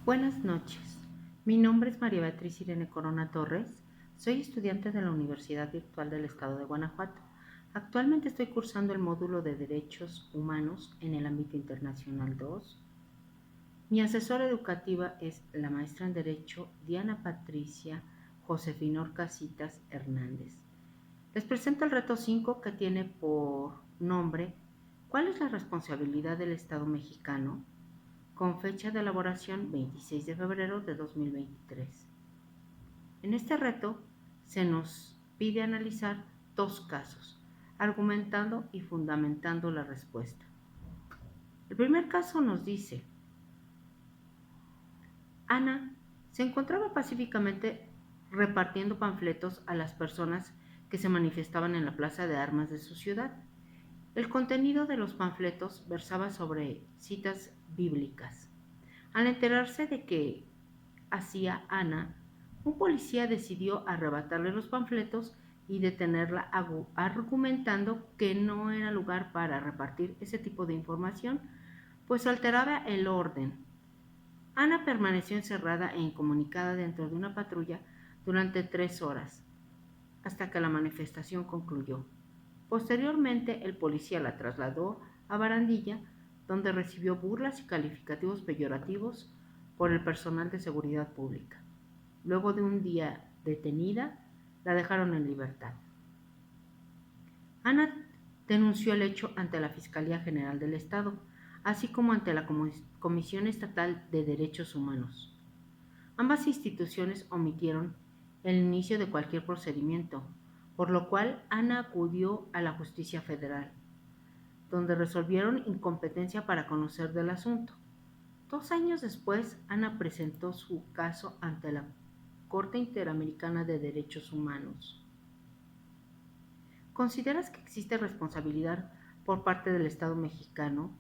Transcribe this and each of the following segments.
Buenas noches, mi nombre es María Beatriz Irene Corona Torres, soy estudiante de la Universidad Virtual del Estado de Guanajuato. Actualmente estoy cursando el módulo de Derechos Humanos en el ámbito internacional 2. Mi asesora educativa es la maestra en Derecho Diana Patricia Josefina Orcasitas Hernández. Les presento el reto 5 que tiene por nombre ¿Cuál es la responsabilidad del Estado mexicano? Con fecha de elaboración 26 de febrero de 2023. En este reto se nos pide analizar dos casos, argumentando y fundamentando la respuesta. El primer caso nos dice, Ana se encontraba pacíficamente repartiendo panfletos a las personas que se manifestaban en la plaza de armas de su ciudad. El contenido de los panfletos versaba sobre citas bíblicas. Al enterarse de que hacía Ana, un policía decidió arrebatarle los panfletos y detenerla argumentando que no era lugar para repartir ese tipo de información, pues alteraba el orden. Ana permaneció encerrada e incomunicada dentro de una patrulla durante 3 horas, hasta que la manifestación concluyó. Posteriormente, el policía la trasladó a Barandilla, donde recibió burlas y calificativos peyorativos por el personal de seguridad pública. Luego de un día detenida, la dejaron en libertad. Ana denunció el hecho ante la Fiscalía General del Estado, así como ante la Comisión Estatal de Derechos Humanos. Ambas instituciones omitieron el inicio de cualquier procedimiento, por lo cual Ana acudió a la Justicia Federal, donde resolvieron incompetencia para conocer del asunto. 2 años después, Ana presentó su caso ante la Corte Interamericana de Derechos Humanos. ¿Consideras que existe responsabilidad por parte del Estado mexicano?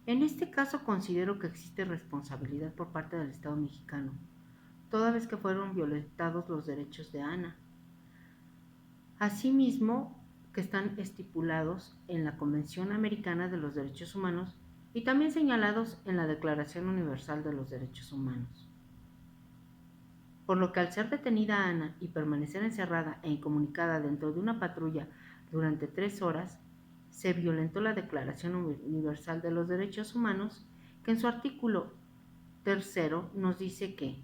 En este caso considero que existe responsabilidad por parte del Estado mexicano, toda vez que fueron violentados los derechos de Ana. Asimismo, que están estipulados en la Convención Americana de los Derechos Humanos y también señalados en la Declaración Universal de los Derechos Humanos. Por lo que al ser detenida Ana y permanecer encerrada e incomunicada dentro de una patrulla durante 3 horas, se violentó la Declaración Universal de los Derechos Humanos, que en su artículo 3 nos dice que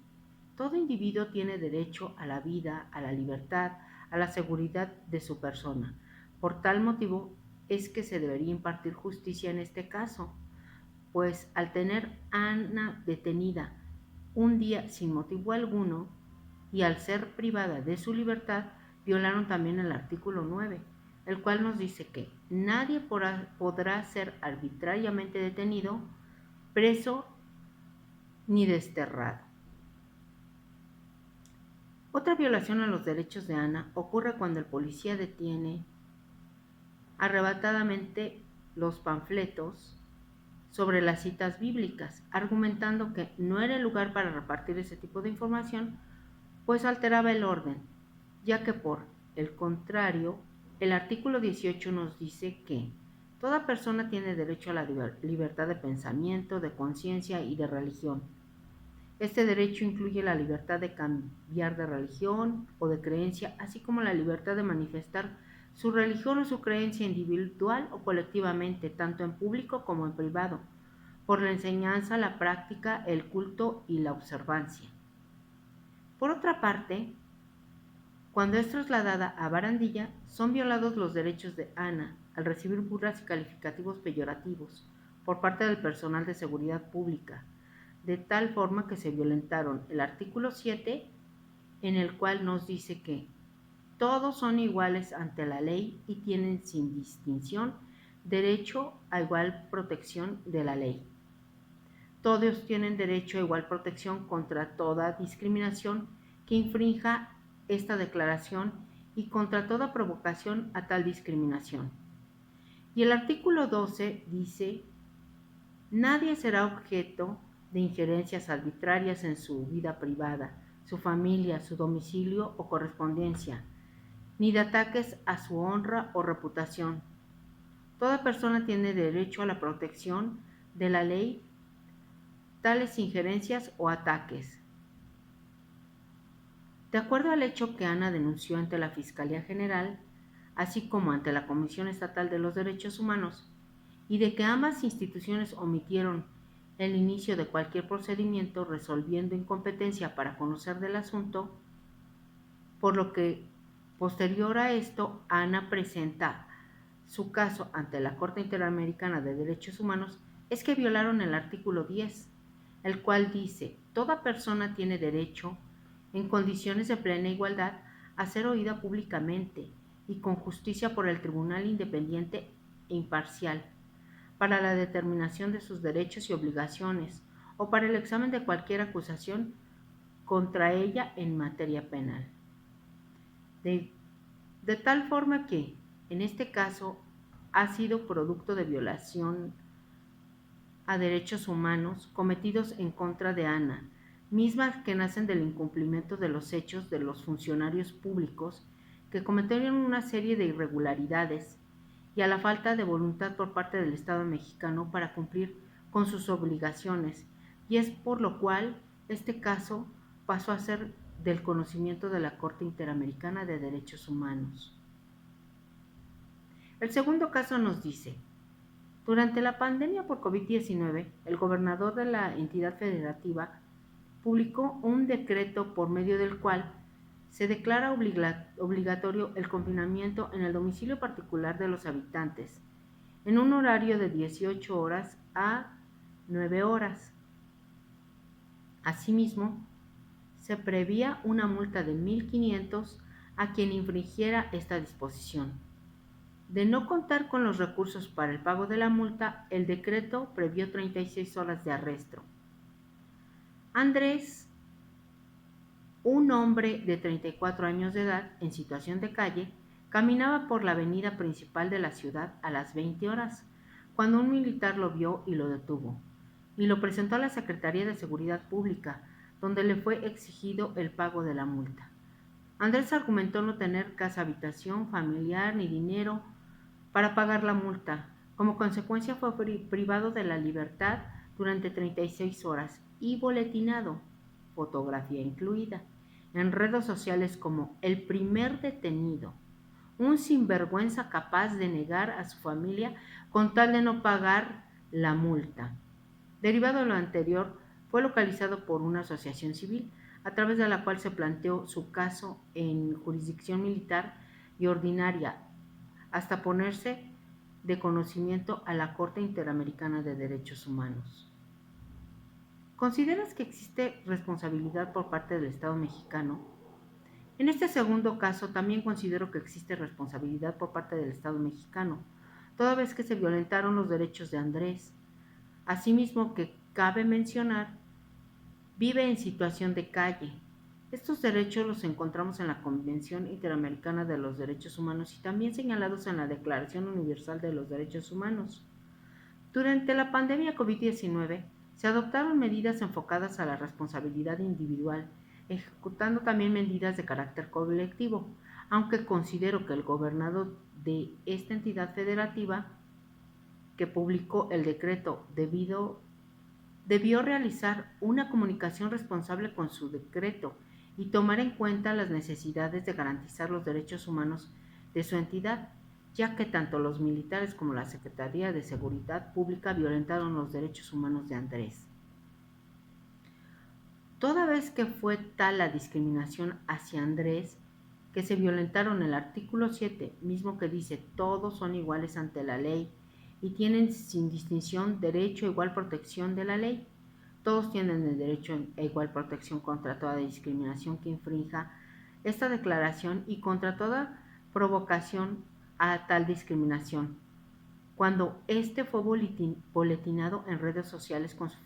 todo individuo tiene derecho a la vida, a la libertad, a la seguridad de su persona. Por tal motivo es que se debería impartir justicia en este caso, pues al tener a Ana detenida un día sin motivo alguno y al ser privada de su libertad, violaron también el artículo 9, el cual nos dice que nadie podrá ser arbitrariamente detenido, preso ni desterrado. Otra violación a los derechos de Ana ocurre cuando el policía detiene arrebatadamente los panfletos sobre las citas bíblicas, argumentando que no era el lugar para repartir ese tipo de información, pues alteraba el orden, ya que por el contrario, el artículo 18 nos dice que toda persona tiene derecho a la libertad de pensamiento, de conciencia y de religión. Este derecho incluye la libertad de cambiar de religión o de creencia, así como la libertad de manifestar su religión o su creencia individual o colectivamente, tanto en público como en privado, por la enseñanza, la práctica, el culto y la observancia. Por otra parte, cuando es trasladada a Barandilla, son violados los derechos de Ana al recibir burlas y calificativos peyorativos por parte del personal de seguridad pública, de tal forma que se violentaron el artículo 7, en el cual nos dice que todos son iguales ante la ley y tienen sin distinción derecho a igual protección de la ley. Todos tienen derecho a igual protección contra toda discriminación que infrinja esta declaración y contra toda provocación a tal discriminación. Y el artículo 12 dice, nadie será objeto de injerencias arbitrarias en su vida privada, su familia, su domicilio o correspondencia, ni de ataques a su honra o reputación. Toda persona tiene derecho a la protección de la ley, tales injerencias o ataques. De acuerdo al hecho que Ana denunció ante la Fiscalía General, así como ante la Comisión Estatal de los Derechos Humanos, y de que ambas instituciones omitieron el inicio de cualquier procedimiento resolviendo incompetencia para conocer del asunto, por lo que posterior a esto Ana presenta su caso ante la Corte Interamericana de Derechos Humanos, es que violaron el artículo 10, el cual dice: toda persona tiene derecho, en condiciones de plena igualdad, a ser oída públicamente y con justicia por el tribunal independiente e imparcial, para la determinación de sus derechos y obligaciones, o para el examen de cualquier acusación contra ella en materia penal. De tal forma que, en este caso, ha sido producto de violación a derechos humanos cometidos en contra de Ana, mismas que nacen del incumplimiento de los hechos de los funcionarios públicos que cometieron una serie de irregularidades y a la falta de voluntad por parte del Estado mexicano para cumplir con sus obligaciones, y es por lo cual este caso pasó a ser del conocimiento de la Corte Interamericana de Derechos Humanos. El segundo caso nos dice: durante la pandemia por COVID-19, el gobernador de la entidad federativa publicó un decreto por medio del cual se declara obligatorio el confinamiento en el domicilio particular de los habitantes, en un horario de 18 horas a 9 horas. Asimismo, se prevía una multa de 1,500 a quien infringiera esta disposición. De no contar con los recursos para el pago de la multa, el decreto previó 36 horas de arresto. Andrés, un hombre de 34 años de edad en situación de calle, caminaba por la avenida principal de la ciudad a las 20 horas, cuando un militar lo vio y lo detuvo, y lo presentó a la Secretaría de Seguridad Pública, donde le fue exigido el pago de la multa. Andrés argumentó no tener casa habitación, familiar ni dinero para pagar la multa. Como consecuencia fue privado de la libertad durante 36 horas y boletinado, fotografía incluida, en redes sociales como el primer detenido, un sinvergüenza capaz de negar a su familia con tal de no pagar la multa. Derivado de lo anterior, fue localizado por una asociación civil, a través de la cual se planteó su caso en jurisdicción militar y ordinaria, hasta ponerse de conocimiento a la Corte Interamericana de Derechos Humanos. ¿Consideras que existe responsabilidad por parte del Estado mexicano? En este segundo caso también considero que existe responsabilidad por parte del Estado mexicano, toda vez que se violentaron los derechos de Andrés. Asimismo, que cabe mencionar, vive en situación de calle. Estos derechos los encontramos en la Convención Interamericana de los Derechos Humanos y también señalados en la Declaración Universal de los Derechos Humanos. Durante la pandemia COVID-19, se adoptaron medidas enfocadas a la responsabilidad individual, ejecutando también medidas de carácter colectivo, aunque considero que el gobernador de esta entidad federativa, que publicó el decreto debió realizar una comunicación responsable con su decreto y tomar en cuenta las necesidades de garantizar los derechos humanos de su entidad, ya que tanto los militares como la Secretaría de Seguridad Pública violentaron los derechos humanos de Andrés. Toda vez que fue tal la discriminación hacia Andrés, que se violentaron el artículo 7, mismo que dice: todos son iguales ante la ley y tienen sin distinción derecho a igual protección de la ley. Todos tienen el derecho a igual protección contra toda discriminación que infrinja esta declaración y contra toda provocación a tal discriminación. Cuando este fue boletinado en redes sociales con su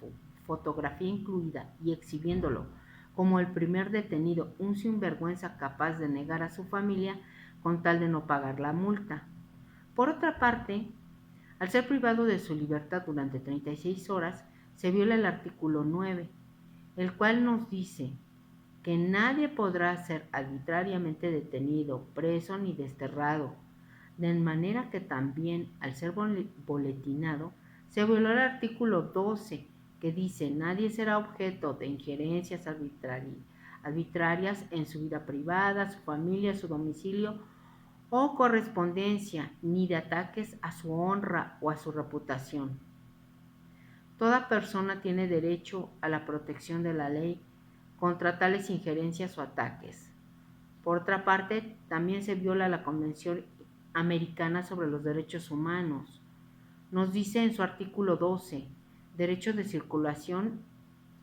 fotografía incluida y exhibiéndolo como el primer detenido, un sinvergüenza capaz de negar a su familia con tal de no pagar la multa. Por otra parte, al ser privado de su libertad durante 36 horas, se viola el artículo 9, el cual nos dice que nadie podrá ser arbitrariamente detenido, preso ni desterrado, de manera que también, al ser boletinado, se violó el artículo 12, que dice: nadie será objeto de injerencias arbitrarias en su vida privada, su familia, su domicilio o correspondencia, ni de ataques a su honra o a su reputación. Toda persona tiene derecho a la protección de la ley contra tales injerencias o ataques. Por otra parte, también se viola la Convención Americana sobre los Derechos Humanos. Nos dice en su artículo 12, derechos de circulación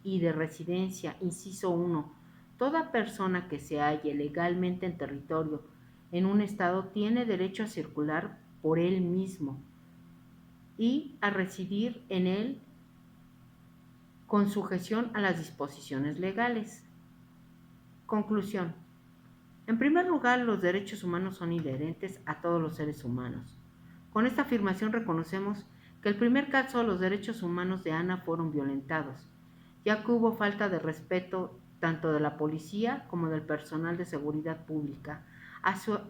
y de residencia, inciso 1, toda persona que se halle legalmente en territorio en un estado tiene derecho a circular por él mismo y a residir en él con sujeción a las disposiciones legales. Conclusión. En primer lugar, los derechos humanos son inherentes a todos los seres humanos. Con esta afirmación reconocemos que el primer caso de los derechos humanos de Ana fueron violentados, ya que hubo falta de respeto tanto de la policía como del personal de seguridad pública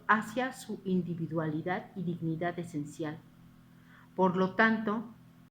hacia su individualidad y dignidad esencial. Por lo tanto,